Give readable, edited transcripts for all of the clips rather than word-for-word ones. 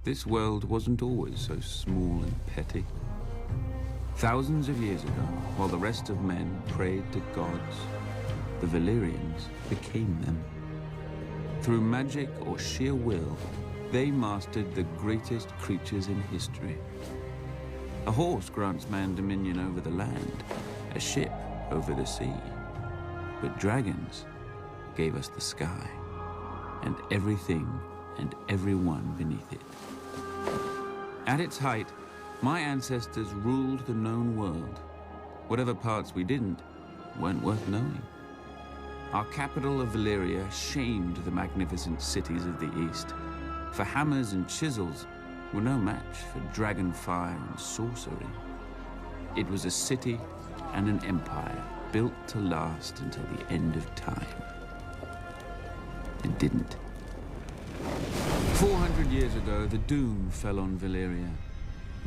this world wasn't always so small and petty. Thousands of years ago, while the rest of men prayed to gods, the Valyrians became them. Through magic or sheer will, they mastered the greatest creatures in history. A horse grants man dominion over the land, a ship over the sea. But dragons gave us the sky, and everything and everyone beneath it. At its height, my ancestors ruled the known world. Whatever parts we didn't weren't worth knowing. Our capital of Valyria shamed the magnificent cities of the east, for hammers and chisels were no match for dragon fire and sorcery. It was a city and an empire built to last until the end of time. It didn't. 400 years ago, the doom fell on Valyria.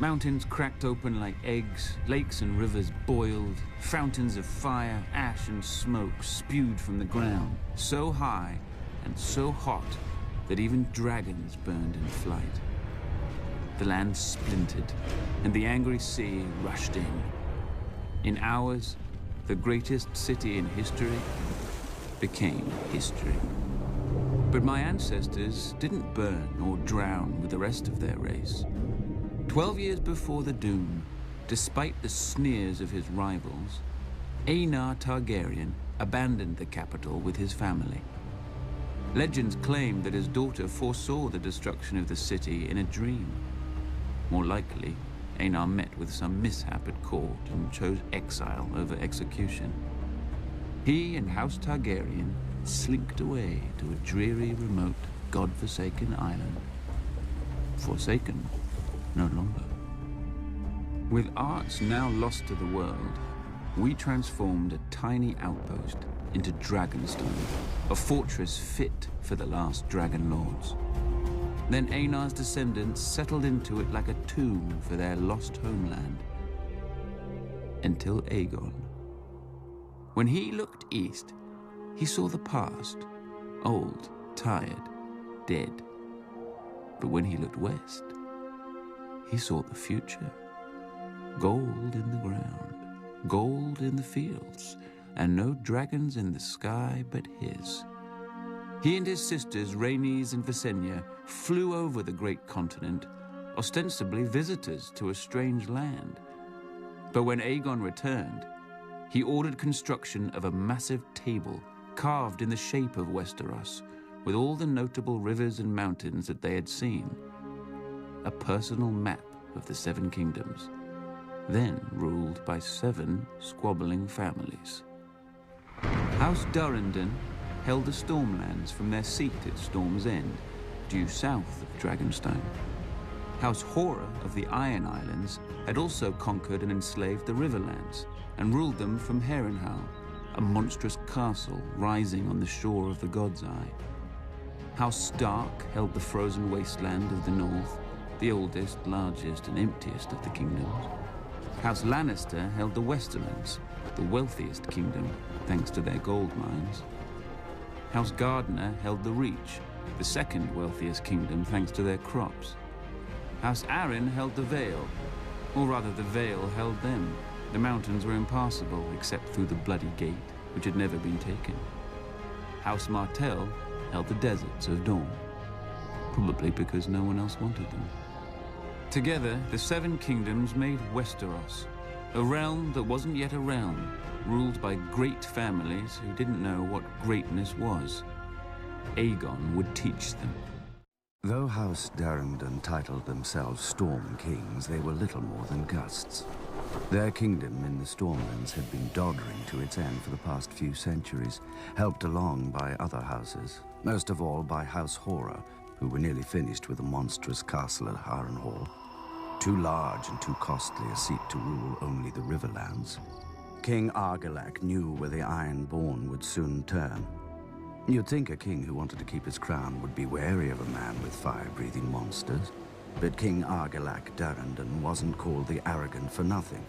Mountains cracked open like eggs, lakes and rivers boiled, fountains of fire, ash and smoke spewed from the ground, so high and so hot that even dragons burned in flight. The land splintered, and the angry sea rushed in. In hours, the greatest city in history became history. But my ancestors didn't burn or drown with the rest of their race. 12 years before the doom, despite the sneers of his rivals, Aenar Targaryen abandoned the capital with his family. Legends claim that his daughter foresaw the destruction of the city in a dream. More likely, Aenar met with some mishap at court and chose exile over execution. He and House Targaryen slinked away to a dreary, remote, god-forsaken island. Forsaken no longer. With arts now lost to the world, we transformed a tiny outpost into Dragonstone, a fortress fit for the last dragon lords. Then Aenar's descendants settled into it like a tomb for their lost homeland. Until Aegon. When he looked east, he saw the past, old, tired, dead. But when he looked west, he saw the future. Gold in the ground, gold in the fields, and no dragons in the sky but his. He and his sisters, Rhaenys and Visenya, flew over the great continent, ostensibly visitors to a strange land. But when Aegon returned, he ordered construction of a massive table carved in the shape of Westeros, with all the notable rivers and mountains that they had seen. A personal map of the Seven Kingdoms, then ruled by 7 squabbling families. House Durrandon held the Stormlands from their seat at Storm's End, due south of Dragonstone. House Hora of the Iron Islands had also conquered and enslaved the Riverlands, and ruled them from Harrenhal, a monstrous castle rising on the shore of the God's Eye. House Stark held the frozen wasteland of the north, the oldest, largest, and emptiest of the kingdoms. House Lannister held the Westerlands, the wealthiest kingdom, thanks to their gold mines. House Gardner held the Reach, the second wealthiest kingdom, thanks to their crops. House Arryn held the Vale, or rather the Vale held them. The mountains were impassable except through the Bloody Gate, which had never been taken. House Martell held the deserts of Dorne, probably because no one else wanted them. Together, the 7 kingdoms made Westeros, a realm that wasn't yet a realm, ruled by great families who didn't know what greatness was. Aegon would teach them. Though House Durrandon titled themselves Storm Kings, they were little more than gusts. Their kingdom in the Stormlands had been doddering to its end for the past few centuries, helped along by other houses, most of all by House Hora, who were nearly finished with the monstrous castle at Harrenhal. Too large and too costly a seat to rule only the Riverlands. King Argilac knew where the Ironborn would soon turn. You'd think a king who wanted to keep his crown would be wary of a man with fire-breathing monsters. But King Argilac Durrandon wasn't called the Arrogant for nothing.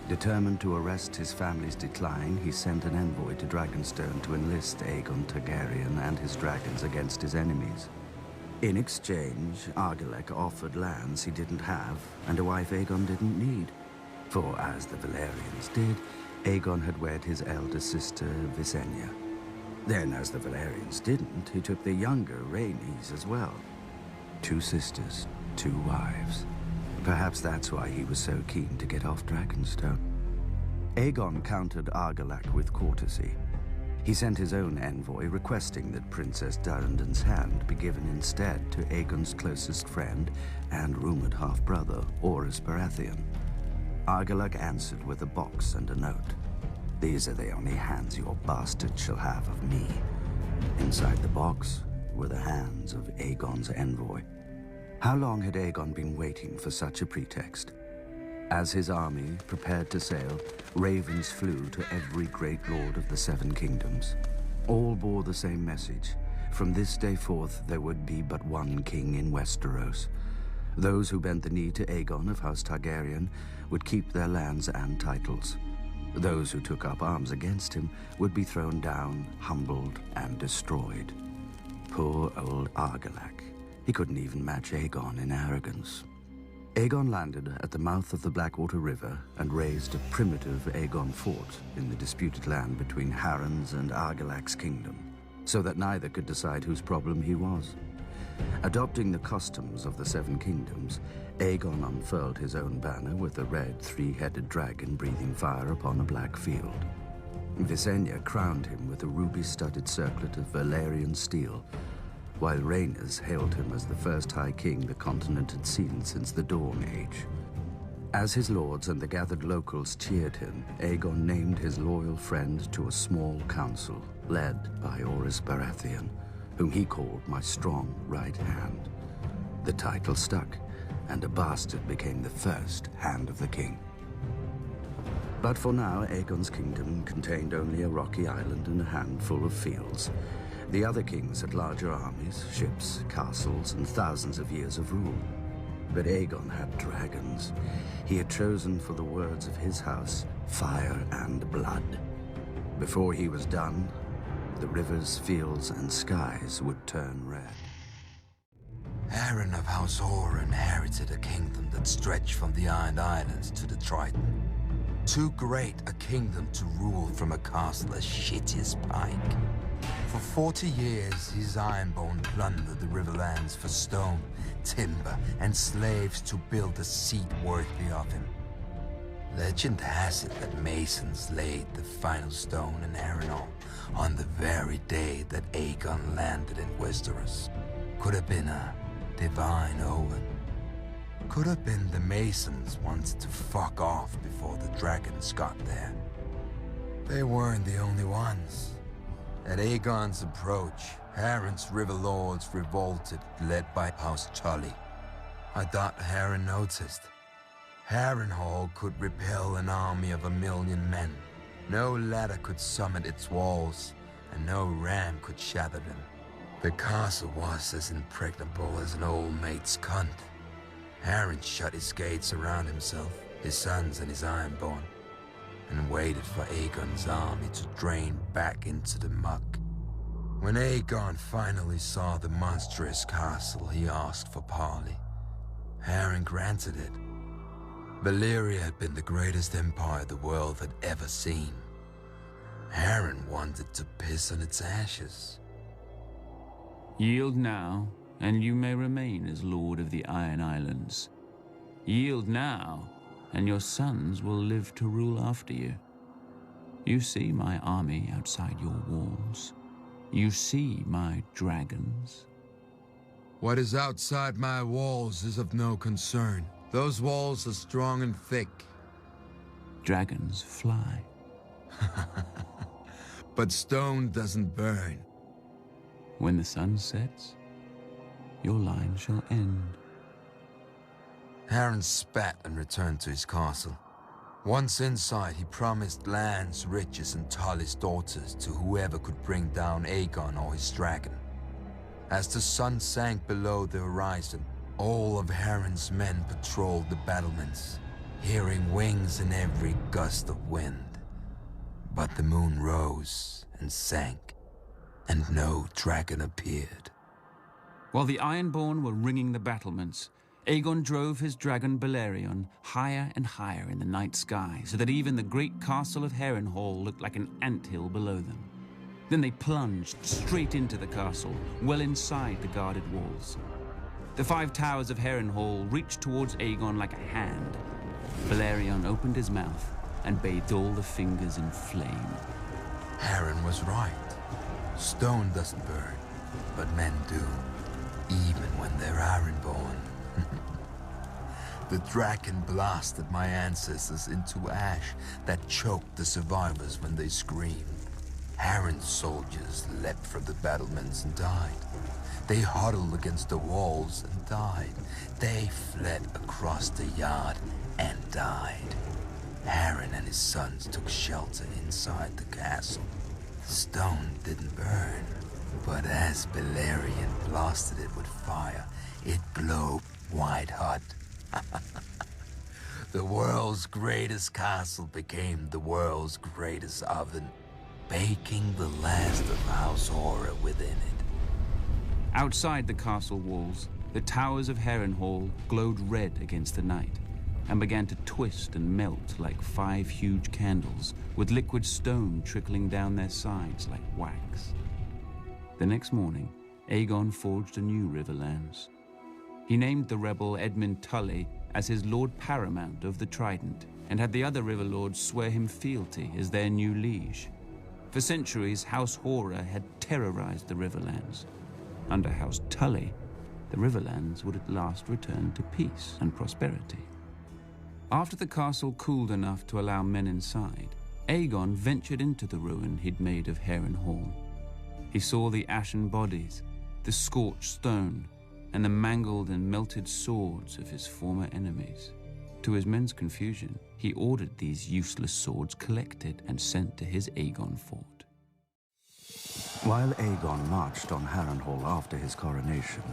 Determined to arrest his family's decline, he sent an envoy to Dragonstone to enlist Aegon Targaryen and his dragons against his enemies. In exchange, Argilac offered lands he didn't have and a wife Aegon didn't need. For as the Valerians did, Aegon had wed his elder sister, Visenya. Then, as the Valerians didn't, he took the younger Rhaenys as well. 2 sisters, 2 wives. Perhaps that's why he was so keen to get off Dragonstone. Aegon countered Argilac with courtesy. He sent his own envoy requesting that Princess Durrandon's hand be given instead to Aegon's closest friend and rumored half-brother, Orys Baratheon. Argilac answered with a box and a note. "These are the only hands your bastard shall have of me." Inside the box were the hands of Aegon's envoy. How long had Aegon been waiting for such a pretext? As his army prepared to sail, ravens flew to every great lord of the 7 kingdoms. All bore the same message. From this day forth, there would be but one king in Westeros. Those who bent the knee to Aegon of House Targaryen would keep their lands and titles. Those who took up arms against him would be thrown down, humbled, and destroyed. Poor old Argilac. He couldn't even match Aegon in arrogance. Aegon landed at the mouth of the Blackwater River and raised a primitive Aegon fort in the disputed land between Harren's and Argilac's kingdom, so that neither could decide whose problem he was. Adopting the customs of the 7 kingdoms, Aegon unfurled his own banner with a red 3-headed dragon breathing fire upon a black field. Visenya crowned him with a ruby-studded circlet of Valyrian steel, while Rhaenys hailed him as the first High King the continent had seen since the Dawn Age. As his lords and the gathered locals cheered him, Aegon named his loyal friend to a small council, led by Orys Baratheon, whom he called my strong right hand. The title stuck, and a bastard became the first Hand of the King. But for now, Aegon's kingdom contained only a rocky island and a handful of fields. The other kings had larger armies, ships, castles, and thousands of years of rule. But Aegon had dragons. He had chosen for the words of his house, fire and blood. Before he was done, the rivers, fields, and skies would turn red. Harren of House Orr inherited a kingdom that stretched from the Iron Islands to the Triton. Too great a kingdom to rule from a castle as shitty as Pike. For 40 years, his Ironborn plundered the riverlands for stone, timber, and slaves to build a seat worthy of him. Legend has it that Masons laid the final stone in Harrenhal on the very day that Aegon landed in Westeros. Could have been a divine omen. Could have been the Masons wanted to fuck off before the dragons got there. They weren't the only ones. At Aegon's approach, Harren's river lords revolted, led by House Tully. I doubt Harren noticed. Harrenhal could repel an army of 1,000,000 men. No ladder could summit its walls, and no ram could shatter them. The castle was as impregnable as an old mate's cunt. Harren shut his gates around himself, his sons and his Ironborn, and waited for Aegon's army to drain back into the muck. When Aegon finally saw the monstrous castle, he asked for parley. Harren granted it. Valyria had been the greatest empire the world had ever seen. Harren wanted to piss on its ashes. Yield now, and you may remain as Lord of the Iron Islands. Yield now, and your sons will live to rule after you. You see my army outside your walls. You see my dragons. What is outside my walls is of no concern. Those walls are strong and thick. Dragons fly. But stone doesn't burn. When the sun sets, your line shall end. Harren spat and returned to his castle. Once inside, he promised lands, riches, and Tully's daughters to whoever could bring down Aegon or his dragon. As the sun sank below the horizon, all of Harren's men patrolled the battlements, hearing wings in every gust of wind. But the moon rose and sank, and no dragon appeared. While the Ironborn were ringing the battlements, Aegon drove his dragon Balerion higher and higher in the night sky, so that even the great castle of Harrenhal looked like an anthill below them. Then they plunged straight into the castle, well inside the guarded walls. The 5 towers of Harrenhal reached towards Aegon like a hand. Balerion opened his mouth and bathed all the fingers in flame. Harren was right. Stone doesn't burn, but men do, even when they're Ironborn. The dragon blasted my ancestors into ash that choked the survivors when they screamed. Harren's soldiers leapt from the battlements and died. They huddled against the walls and died. They fled across the yard and died. Harren and his sons took shelter inside the castle. The stone didn't burn, but as Balerion blasted it with fire, it glowed white hot. The world's greatest castle became the world's greatest oven, baking the last of House Horror within it. Outside the castle walls, the towers of Harrenhal glowed red against the night and began to twist and melt like 5 huge candles, with liquid stone trickling down their sides like wax. The next morning, Aegon forged a new Riverlands. He named the rebel Edmund Tully as his Lord Paramount of the Trident, and had the other river lords swear him fealty as their new liege. For centuries, House Horror had terrorized the Riverlands. Under House Tully, the Riverlands would at last return to peace and prosperity. After the castle cooled enough to allow men inside, Aegon ventured into the ruin he'd made of Harrenhal. He saw the ashen bodies, the scorched stone, and the mangled and melted swords of his former enemies. To his men's confusion, he ordered these useless swords collected and sent to his Aegon fort. While Aegon marched on Harrenhal after his coronation,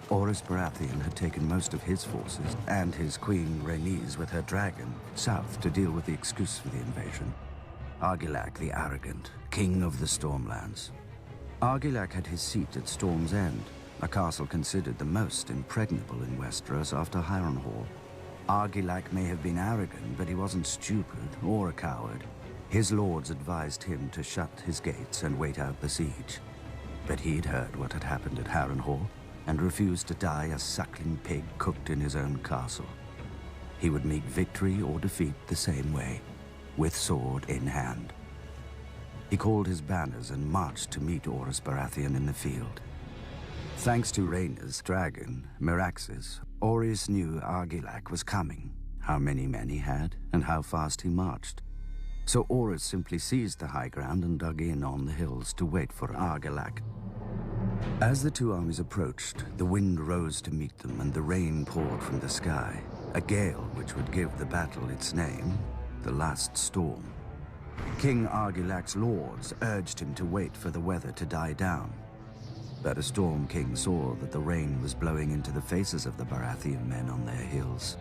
Orys Baratheon had taken most of his forces and his queen Rhaenys with her dragon south to deal with the excuse for the invasion. Argilac the Arrogant, king of the Stormlands. Argilac had his seat at Storm's End, a castle considered the most impregnable in Westeros after Harrenhal. Argilac may have been arrogant, but he wasn't stupid or a coward. His lords advised him to shut his gates and wait out the siege. But he'd heard what had happened at Harrenhal and refused to die a suckling pig cooked in his own castle. He would meet victory or defeat the same way, with sword in hand. He called his banners and marched to meet Orys Baratheon in the field. Thanks to Rhaenyra's dragon, Meraxes, Orys knew Argilac was coming, how many men he had, and how fast he marched. So Orys simply seized the high ground and dug in on the hills to wait for Argilac. As the two armies approached, the wind rose to meet them and the rain poured from the sky, a gale which would give the battle its name, the Last Storm. King Argilac's lords urged him to wait for the weather to die down. But a Storm King saw that the rain was blowing into the faces of the Baratheon men on their hills.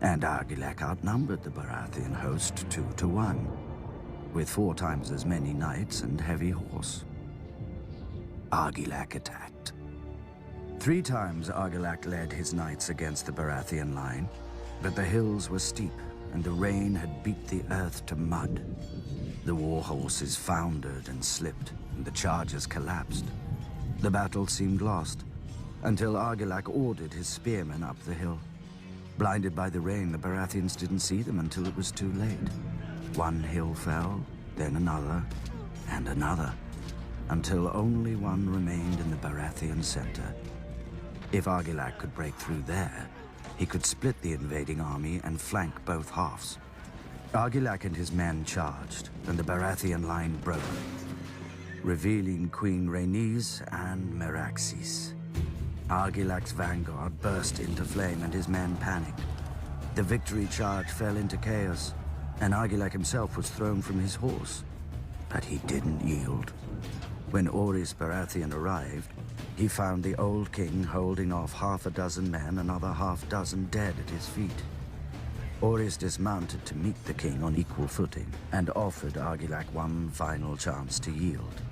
And Argilac outnumbered the Baratheon host 2 to 1, with 4 times as many knights and heavy horse. Argilac attacked. 3 times Argilac led his knights against the Baratheon line, but the hills were steep and the rain had beat the earth to mud. The war horses foundered and slipped, and the chargers collapsed. The battle seemed lost, until Argilac ordered his spearmen up the hill. Blinded by the rain, the Baratheons didn't see them until it was too late. One hill fell, then another, and another, until only one remained in the Baratheon center. If Argilac could break through there, he could split the invading army and flank both halves. Argilac and his men charged, and the Baratheon line broke, revealing Queen Rhaenys and Meraxes. Argilac's vanguard burst into flame and his men panicked. The victory charge fell into chaos, and Argilac himself was thrown from his horse. But he didn't yield. When Orys Baratheon arrived, he found the old king holding off 6 men, another 6 dead at his feet. Orys dismounted to meet the king on equal footing and offered Argilac one final chance to yield.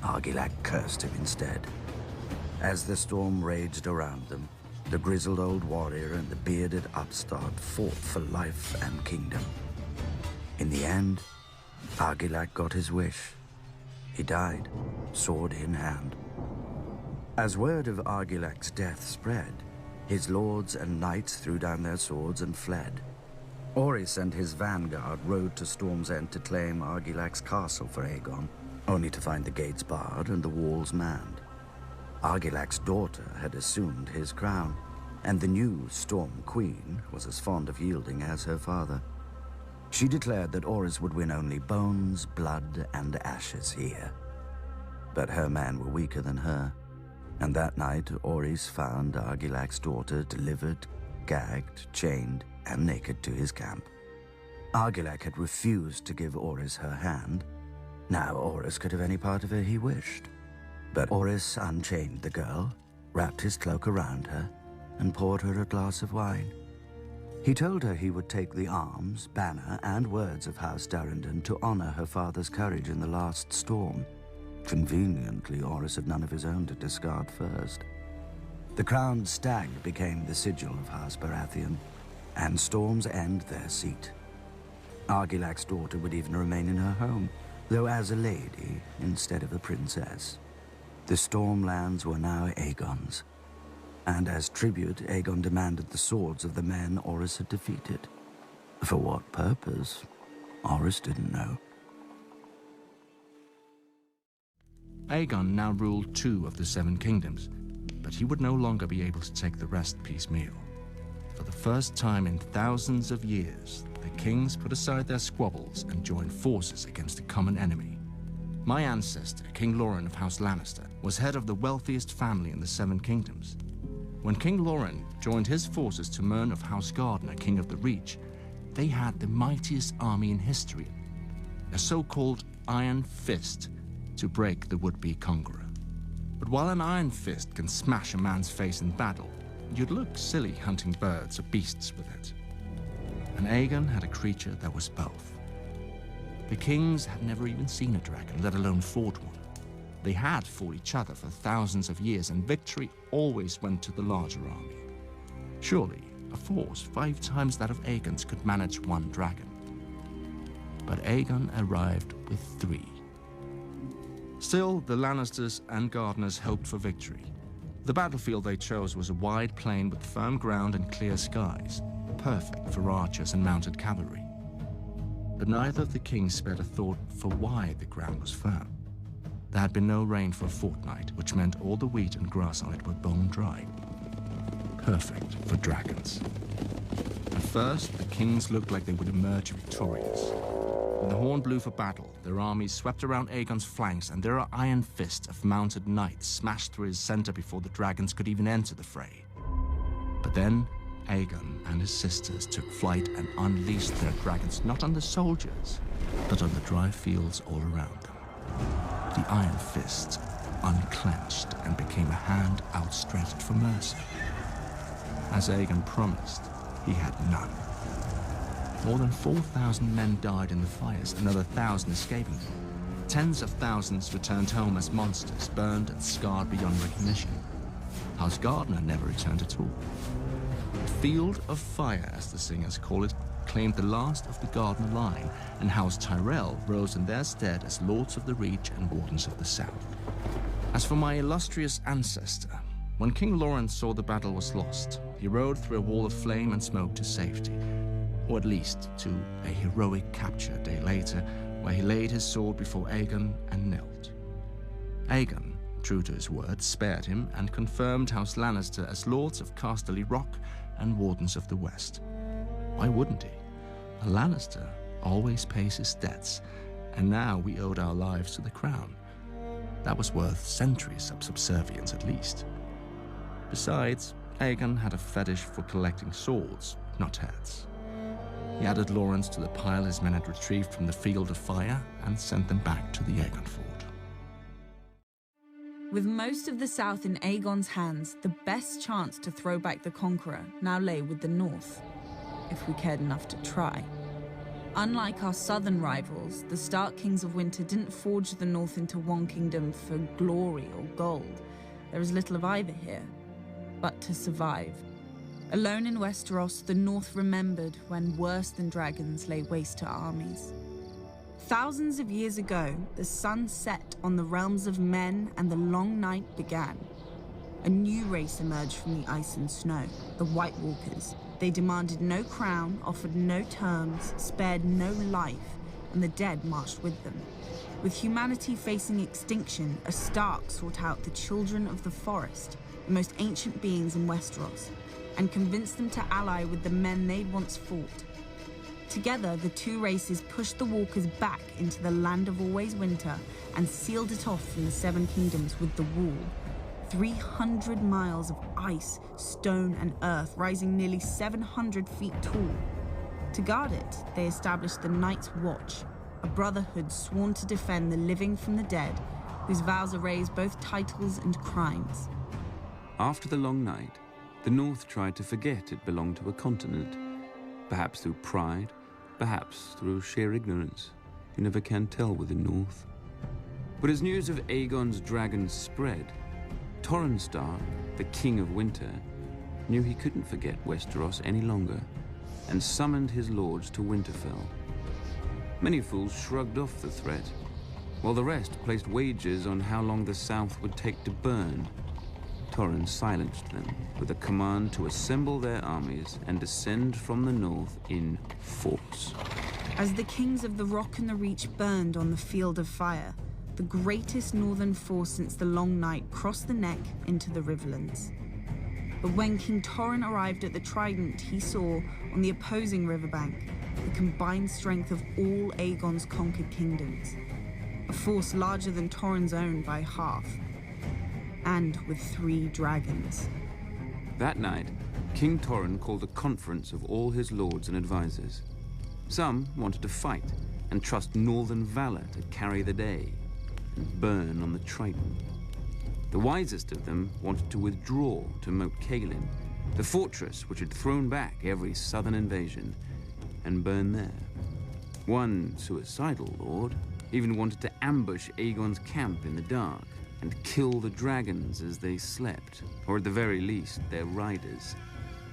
Argilac cursed him instead. As the storm raged around them, the grizzled old warrior and the bearded upstart fought for life and kingdom. In the end, Argilac got his wish. He died, sword in hand. As word of Argilac's death spread, his lords and knights threw down their swords and fled. Orys and his vanguard rode to Storm's End to claim Argilac's castle for Aegon, only to find the gates barred and the walls manned. Argilac's daughter had assumed his crown, and the new Storm Queen was as fond of yielding as her father. She declared that Orys would win only bones, blood, and ashes here. But her men were weaker than her, and that night Orys found Argilac's daughter delivered, gagged, chained, and naked to his camp. Argilac had refused to give Orys her hand. Now Orys could have any part of her he wished. But Orys unchained the girl, wrapped his cloak around her, and poured her a glass of wine. He told her he would take the arms, banner, and words of House Durrandon to honor her father's courage in the last storm. Conveniently, Orys had none of his own to discard first. The crowned stag became the sigil of House Baratheon, and Storm's End their seat. Argilac's daughter would even remain in her home, though as a lady instead of a princess. The Stormlands were now Aegon's, and as tribute, Aegon demanded the swords of the men Orys had defeated. For what purpose, Orys didn't know. Aegon now ruled 2 of the 7 kingdoms, but he would no longer be able to take the rest piecemeal. For the first time in thousands of years, the kings put aside their squabbles and joined forces against a common enemy. My ancestor, King Loren of House Lannister, was head of the wealthiest family in the 7 kingdoms. When King Loren joined his forces to Mern of House Gardner, king of the Reach, they had the mightiest army in history, a so-called Iron Fist, to break the would-be conqueror. But while an iron fist can smash a man's face in battle, you'd look silly hunting birds or beasts with it. And Aegon had a creature that was both. The kings had never even seen a dragon, let alone fought one. They had fought each other for thousands of years, and victory always went to the larger army. Surely, a force 5 times that of Aegon's could manage 1 dragon. But Aegon arrived with 3. Still, the Lannisters and Gardeners hoped for victory. The battlefield they chose was a wide plain with firm ground and clear skies, perfect for archers and mounted cavalry. But neither of the kings spared a thought for why the ground was firm. There had been no rain for a fortnight, which meant all the wheat and grass on it were bone dry. Perfect for dragons. At first, the kings looked like they would emerge victorious. When the horn blew for battle, their armies swept around Aegon's flanks, and their iron fist of mounted knights smashed through his center before the dragons could even enter the fray. But then, Aegon and his sisters took flight and unleashed their dragons not on the soldiers, but on the dry fields all around them. The iron fist unclenched and became a hand outstretched for mercy. As Aegon promised, he had none. More than 4,000 men died in the fires, another 1,000 escaping them. Tens of thousands returned home as monsters, burned and scarred beyond recognition. House Gardner never returned at all. The Field of Fire, as the singers call it, claimed the last of the Gardner line, and House Tyrell rose in their stead as Lords of the Reach and Wardens of the South. As for my illustrious ancestor, when King Loren saw the battle was lost, he rode through a wall of flame and smoke to safety, or at least to a heroic capture a day later, where he laid his sword before Aegon and knelt. Aegon, true to his word, spared him and confirmed House Lannister as Lords of Casterly Rock and Wardens of the West. Why wouldn't he? A Lannister always pays his debts, and now we owed our lives to the crown. That was worth centuries of subservience at least. Besides, Aegon had a fetish for collecting swords, not heads. He added Lawrence to the pile his men had retrieved from the Field of Fire and sent them back to the Aegon fort. With most of the south in Aegon's hands, the best chance to throw back the conqueror now lay with the north, if we cared enough to try. Unlike our southern rivals, the Stark Kings of Winter didn't forge the north into one kingdom for glory or gold, there is little of either here, but to survive. Alone in Westeros, the North remembered when worse than dragons lay waste to armies. Thousands of years ago, the sun set on the realms of men and the long night began. A new race emerged from the ice and snow, the White Walkers. They demanded no crown, offered no terms, spared no life, and the dead marched with them. With humanity facing extinction, a Stark sought out the children of the forest, the most ancient beings in Westeros, and convinced them to ally with the men they'd once fought. Together, the two races pushed the Walkers back into the land of always winter and sealed it off from the Seven Kingdoms with the Wall. 300 miles of ice, stone, and earth rising nearly 700 feet tall. To guard it, they established the Night's Watch, a brotherhood sworn to defend the living from the dead, whose vows erased both titles and crimes. After the long night, the North tried to forget it belonged to a continent. Perhaps through pride, perhaps through sheer ignorance. You never can tell with the North. But as news of Aegon's dragons spread, Torrhen Stark, the King of Winter, knew he couldn't forget Westeros any longer, and summoned his lords to Winterfell. Many fools shrugged off the threat, while the rest placed wagers on how long the South would take to burn. Torrhen silenced them with a command to assemble their armies and descend from the north in force. As the kings of the Rock and the Reach burned on the field of fire, the greatest northern force since the Long Night crossed the neck into the Riverlands. But when King Torrhen arrived at the Trident, he saw, on the opposing riverbank, the combined strength of all Aegon's conquered kingdoms. A force larger than Torrhen's own by half, and with 3 dragons. That night, King Torrhen called a conference of all his lords and advisors. Some wanted to fight and trust northern valor to carry the day and burn on the Trident. The wisest of them wanted to withdraw to Moat Cailin, the fortress which had thrown back every southern invasion, and burn there. One suicidal lord even wanted to ambush Aegon's camp in the dark and kill the dragons as they slept, or at the very least, their riders.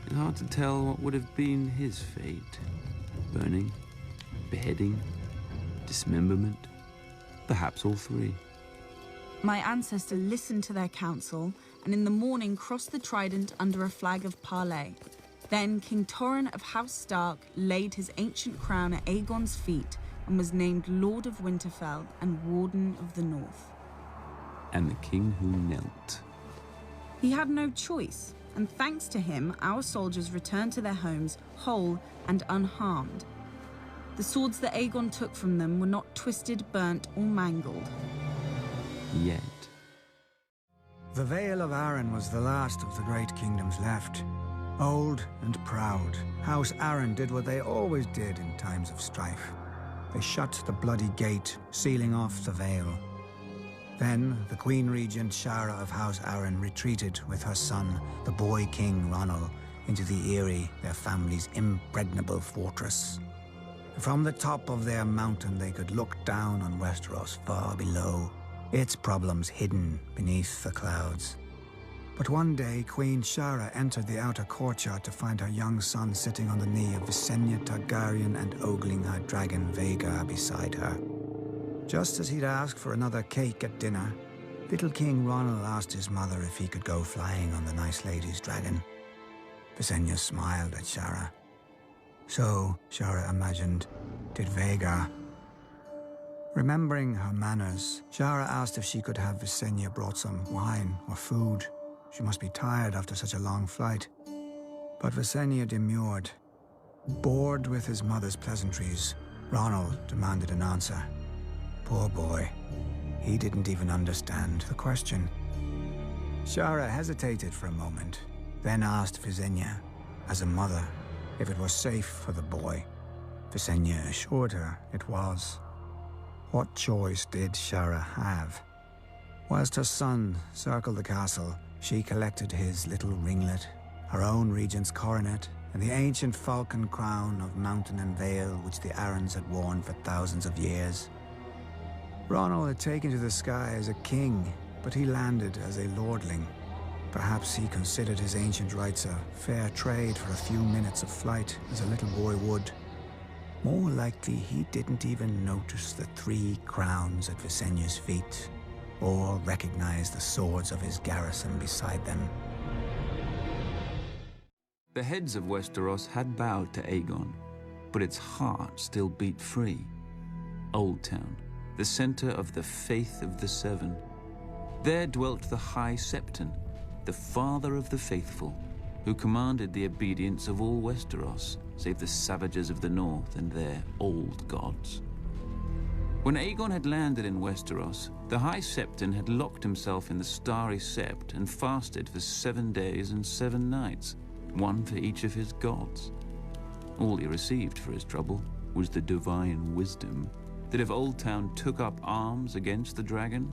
It's hard to tell what would have been his fate. Burning, beheading, dismemberment, perhaps all 3. My ancestor listened to their counsel, and in the morning crossed the Trident under a flag of parley. Then King Torrhen of House Stark laid his ancient crown at Aegon's feet and was named Lord of Winterfell and Warden of the North. And the king who knelt. He had no choice, and thanks to him, our soldiers returned to their homes whole and unharmed. The swords that Aegon took from them were not twisted, burnt, or mangled. Yet. The Vale of Arryn was the last of the great kingdoms left. Old and proud, House Arryn did what they always did in times of strife. They shut the bloody gate, sealing off the Vale. Then, the Queen Regent Shara of House Arryn retreated with her son, the boy King Ronald, into the Eyrie, their family's impregnable fortress. From the top of their mountain, they could look down on Westeros far below, its problems hidden beneath the clouds. But one day, Queen Shara entered the outer courtyard to find her young son sitting on the knee of Visenya Targaryen and ogling her dragon Vhagar beside her. Just as he'd asked for another cake at dinner, little King Ronald asked his mother if he could go flying on the nice lady's dragon. Visenya smiled at Shara. So, Shara imagined, did Vhagar. Remembering her manners, Shara asked if she could have Visenya brought some wine or food. She must be tired after such a long flight. But Visenya demurred. Bored with his mother's pleasantries, Ronald demanded an answer. Poor boy. He didn't even understand the question. Shara hesitated for a moment, then asked Visenya, as a mother, if it was safe for the boy. Visenya assured her it was. What choice did Shara have? Whilst her son circled the castle, she collected his little ringlet, her own regent's coronet, and the ancient falcon crown of mountain and vale which the Arryns had worn for thousands of years. Ronald had taken to the sky as a king, but he landed as a lordling. Perhaps he considered his ancient rights a fair trade for a few minutes of flight, as a little boy would. More likely, he didn't even notice the 3 crowns at Visenya's feet, or recognize the swords of his garrison beside them. The heads of Westeros had bowed to Aegon, but its heart still beat free. Old Town, the center of the faith of the Seven. There dwelt the High Septon, the father of the faithful, who commanded the obedience of all Westeros, save the savages of the north and their old gods. When Aegon had landed in Westeros, the High Septon had locked himself in the Starry Sept and fasted for 7 days and 7 nights, one for each of his gods. All he received for his trouble was the divine wisdom that if Old Town took up arms against the dragon,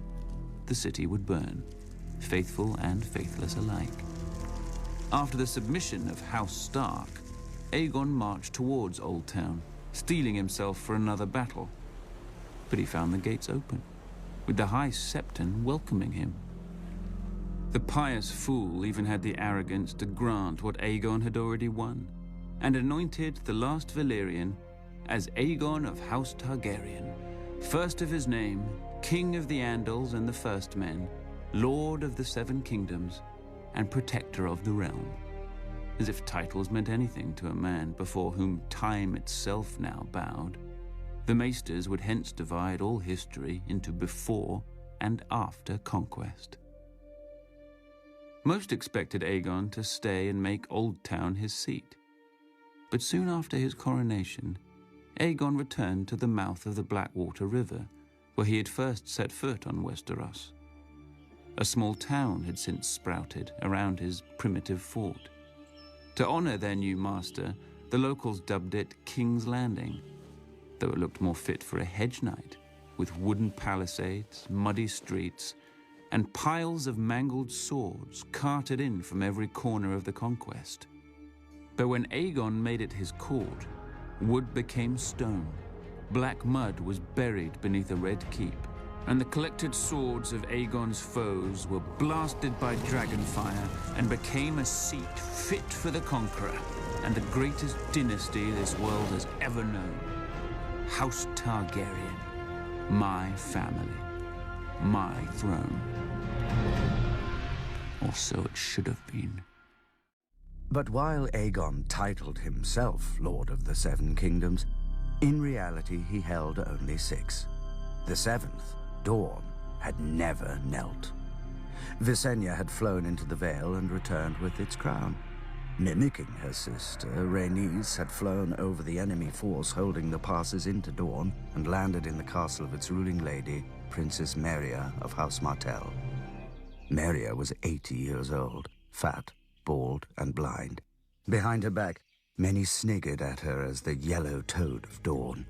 the city would burn, faithful and faithless alike. After the submission of House Stark, Aegon marched towards Old Town, steeling himself for another battle. But he found the gates open, with the High Septon welcoming him. The pious fool even had the arrogance to grant what Aegon had already won, and anointed the last Valyrian as Aegon of House Targaryen, first of his name, King of the Andals and the First Men, Lord of the 7 Kingdoms, and Protector of the Realm. As if titles meant anything to a man before whom time itself now bowed. The Maesters would hence divide all history into before and after conquest. Most expected Aegon to stay and make Old Town his seat. But soon after his coronation, Aegon returned to the mouth of the Blackwater River, where he had first set foot on Westeros. A small town had since sprouted around his primitive fort. To honor their new master, the locals dubbed it King's Landing, though it looked more fit for a hedge knight, with wooden palisades, muddy streets, and piles of mangled swords carted in from every corner of the conquest. But when Aegon made it his court, wood became stone, black mud was buried beneath a red keep, and the collected swords of Aegon's foes were blasted by dragonfire and became a seat fit for the conqueror and the greatest dynasty this world has ever known. House Targaryen, my family, my throne. Or so it should have been. But while Aegon titled himself Lord of the 7 Kingdoms, in reality he held only 6. The 7th, Dawn, had never knelt. Visenya had flown into the Vale and returned with its crown. Mimicking her sister, Rhaenys had flown over the enemy force holding the passes into Dawn and landed in the castle of its ruling lady, Princess Meria of House Martell. Meria was 80 years old, fat, bald, and blind. Behind her back, many sniggered at her as the yellow toad of Dawn.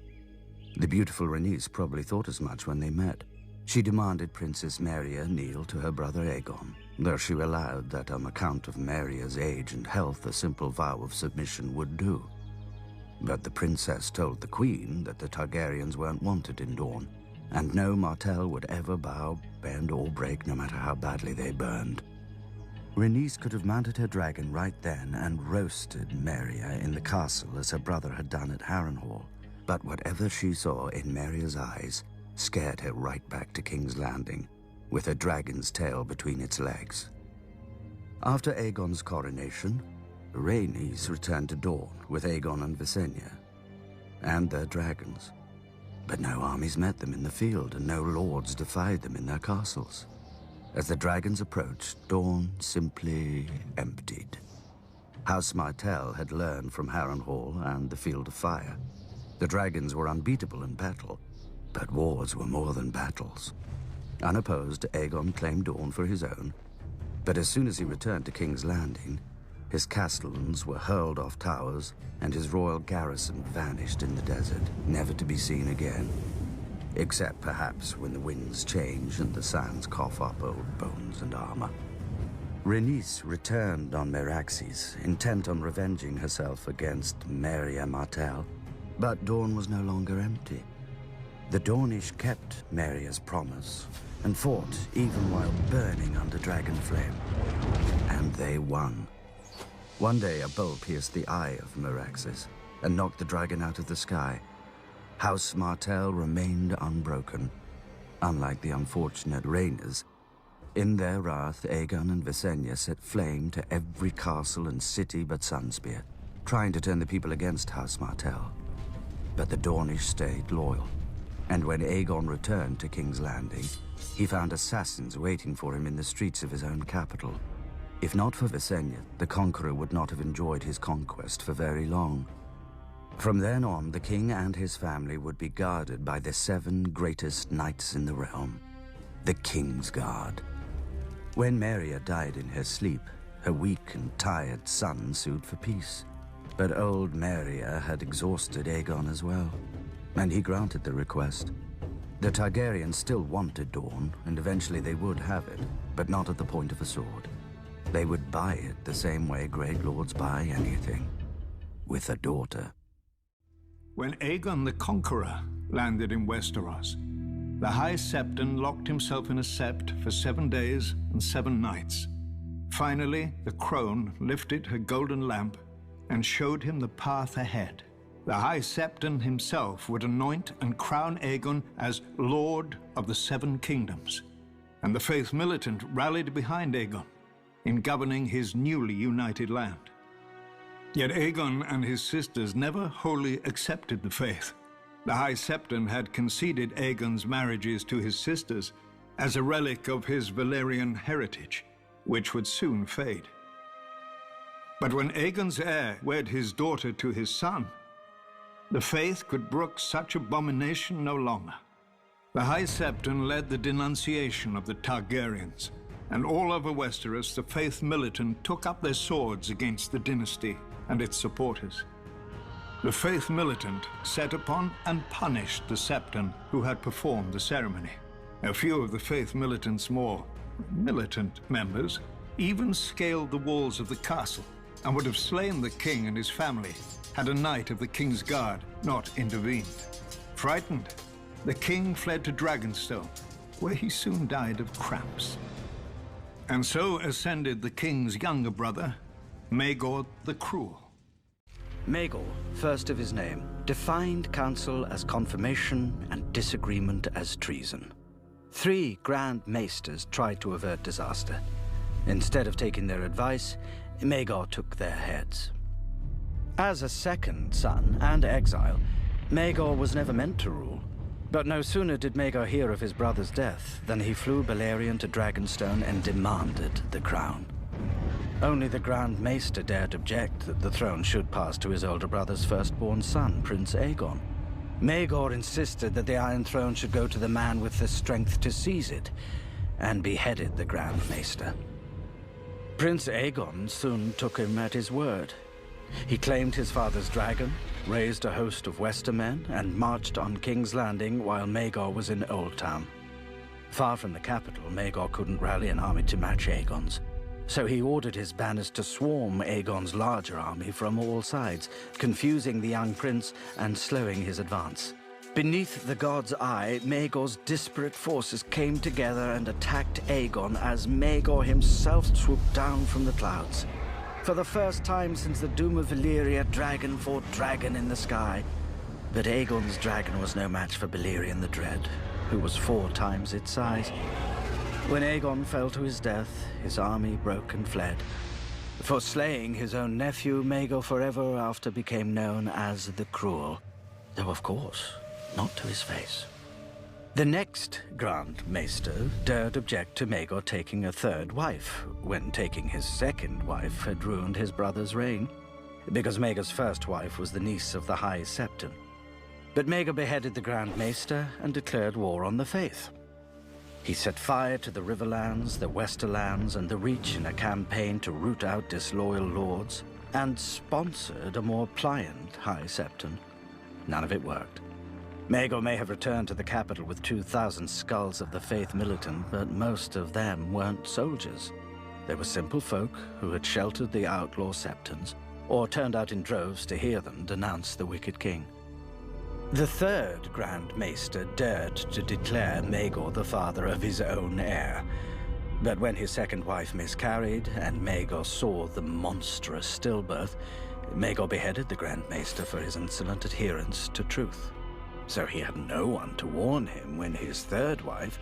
The beautiful Rhaenys probably thought as much when they met. She demanded Princess Meria kneel to her brother Aegon, though she allowed that on account of Meria's age and health a simple vow of submission would do. But the princess told the queen that the Targaryens weren't wanted in Dawn, and no Martell would ever bow, bend, or break no matter how badly they burned. Rhaenys could have mounted her dragon right then and roasted Meria in the castle as her brother had done at Harrenhal, but whatever she saw in Meria's eyes scared her right back to King's Landing, with a dragon's tail between its legs. After Aegon's coronation, Rhaenys returned to Dawn with Aegon and Visenya, and their dragons. But no armies met them in the field, and no lords defied them in their castles. As the dragons approached, Dawn simply emptied. House Martell had learned from Harrenhal and the Field of Fire. The dragons were unbeatable in battle, but wars were more than battles. Unopposed, Aegon claimed Dawn for his own, but as soon as he returned to King's Landing, his castellans were hurled off towers, and his royal garrison vanished in the desert, never to be seen again. Except perhaps when the winds change and the sands cough up old bones and armor. Rhaenys returned on Meraxes, intent on revenging herself against Meria Martell, but Dawn was no longer empty. The Dornish kept Meria's promise, and fought even while burning under dragon flame. And they won. One day, a bolt pierced the eye of Meraxes and knocked the dragon out of the sky. House Martell remained unbroken. Unlike the unfortunate Rhaenys, in their wrath, Aegon and Visenya set flame to every castle and city but Sunspear, trying to turn the people against House Martell. But the Dornish stayed loyal, and when Aegon returned to King's Landing, he found assassins waiting for him in the streets of his own capital. If not for Visenya, the Conqueror would not have enjoyed his conquest for very long. From then on, the king and his family would be guarded by the 7 greatest knights in the realm, the King's Guard. When Meria died in her sleep, her weak and tired son sued for peace. But old Meria had exhausted Aegon as well, and he granted the request. The Targaryens still wanted Dorne, and eventually they would have it, but not at the point of a sword. They would buy it the same way great lords buy anything, with a daughter. When Aegon the Conqueror landed in Westeros, the High Septon locked himself in a sept for 7 days and 7 nights. Finally, the crone lifted her golden lamp and showed him the path ahead. The High Septon himself would anoint and crown Aegon as Lord of the 7 Kingdoms, and the Faith Militant rallied behind Aegon in governing his newly united land. Yet Aegon and his sisters never wholly accepted the faith. The High Septon had conceded Aegon's marriages to his sisters as a relic of his Valyrian heritage, which would soon fade. But when Aegon's heir wed his daughter to his son, the faith could brook such abomination no longer. The High Septon led the denunciation of the Targaryens, and all over Westeros the Faith Militant took up their swords against the dynasty and its supporters. The Faith Militant set upon and punished the Septon who had performed the ceremony. A few of the Faith Militant's more militant members even scaled the walls of the castle and would have slain the king and his family had a knight of the King's Guard not intervened. Frightened, the king fled to Dragonstone, where he soon died of cramps. And so ascended the king's younger brother, Maegor the Cruel. Maegor, first of his name, defined counsel as confirmation and disagreement as treason. 3 Grand Maesters tried to avert disaster. Instead of taking their advice, Maegor took their heads. As a second son and exile, Maegor was never meant to rule. But no sooner did Maegor hear of his brother's death than he flew Balerion to Dragonstone and demanded the crown. Only the Grand Maester dared object that the throne should pass to his older brother's firstborn son, Prince Aegon. Maegor insisted that the Iron Throne should go to the man with the strength to seize it, and beheaded the Grand Maester. Prince Aegon soon took him at his word. He claimed his father's dragon, raised a host of Westermen, and marched on King's Landing while Maegor was in Old Town. Far from the capital, Maegor couldn't rally an army to match Aegon's. So he ordered his banners to swarm Aegon's larger army from all sides, confusing the young prince and slowing his advance. Beneath the god's eye, Maegor's disparate forces came together and attacked Aegon as Maegor himself swooped down from the clouds. For the first time since the doom of Valyria, dragon fought dragon in the sky. But Aegon's dragon was no match for Balerion the Dread, who was 4 times its size. When Aegon fell to his death, his army broke and fled. For slaying his own nephew, Maegor forever after became known as the Cruel, though of course, not to his face. The next Grand Maester dared object to Maegor taking a 3rd wife, when taking his 2nd wife had ruined his brother's reign, because Maegor's 1st wife was the niece of the High Septon. But Maegor beheaded the Grand Maester and declared war on the Faith. He set fire to the Riverlands, the Westerlands, and the Reach in a campaign to root out disloyal lords, and sponsored a more pliant High Septon. None of it worked. Maegor may have returned to the capital with 2,000 skulls of the Faith Militant, but most of them weren't soldiers. They were simple folk who had sheltered the outlaw Septons, or turned out in droves to hear them denounce the wicked king. The third Grand Maester dared to declare Maegor the father of his own heir. But when his second wife miscarried, and Maegor saw the monstrous stillbirth, Maegor beheaded the Grand Maester for his insolent adherence to truth. So he had no one to warn him when his third wife,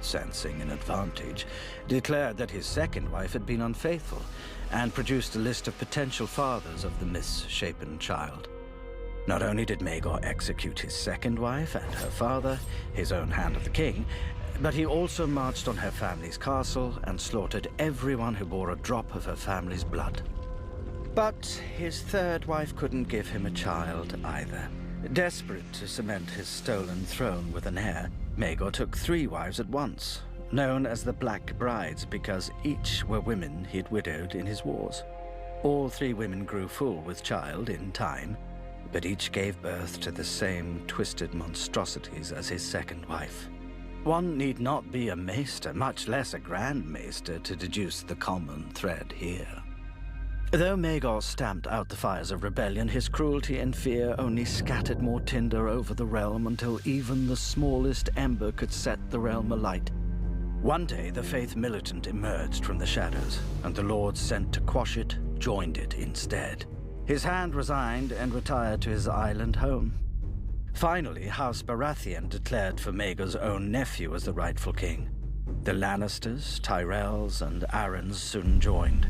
sensing an advantage, declared that his second wife had been unfaithful, and produced a list of potential fathers of the misshapen child. Not only did Maegor execute his second wife and her father, his own Hand of the King, but he also marched on her family's castle and slaughtered everyone who bore a drop of her family's blood. But his third wife couldn't give him a child either. Desperate to cement his stolen throne with an heir, Maegor took 3 wives at once, known as the Black Brides because each were women he'd widowed in his wars. All 3 women grew full with child in time, but each gave birth to the same twisted monstrosities as his second wife. One need not be a maester, much less a Grand Maester, to deduce the common thread here. Though Maegor stamped out the fires of rebellion, his cruelty and fear only scattered more tinder over the realm until even the smallest ember could set the realm alight. One day, the Faith militant emerged from the shadows, and the Lord sent to quash it joined it instead. His Hand resigned and retired to his island home. Finally, House Baratheon declared for Maegor's own nephew as the rightful king. The Lannisters, Tyrells, and Arryns soon joined,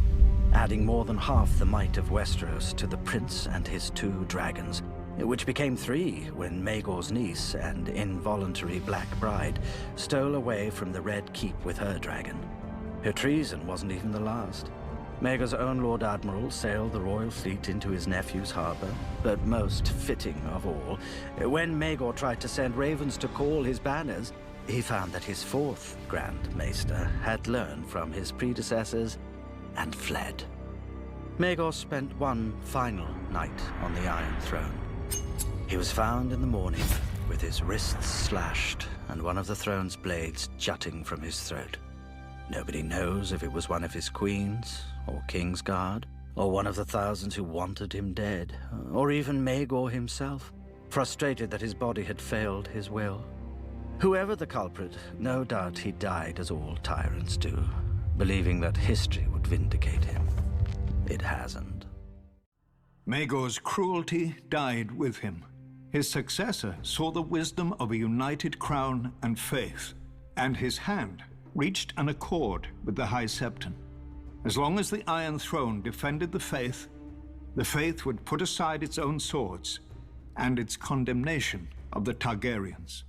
adding more than half the might of Westeros to the prince and his 2 dragons, which became 3 when Maegor's niece and involuntary Black Bride stole away from the Red Keep with her dragon. Her treason wasn't even the last. Maegor's own Lord Admiral sailed the royal fleet into his nephew's harbor, but most fitting of all, when Maegor tried to send ravens to call his banners, he found that his 4th Grand Maester had learned from his predecessors and fled. Maegor spent one final night on the Iron Throne. He was found in the morning with his wrists slashed and one of the throne's blades jutting from his throat. Nobody knows if it was one of his queens, or Kingsguard, or one of the thousands who wanted him dead, or even Maegor himself, frustrated that his body had failed his will. Whoever the culprit, no doubt he died as all tyrants do, believing that history would vindicate him. It hasn't. Maegor's cruelty died with him. His successor saw the wisdom of a united crown and faith, and his Hand reached an accord with the High Septon. As long as the Iron Throne defended the faith would put aside its own swords and its condemnation of the Targaryens.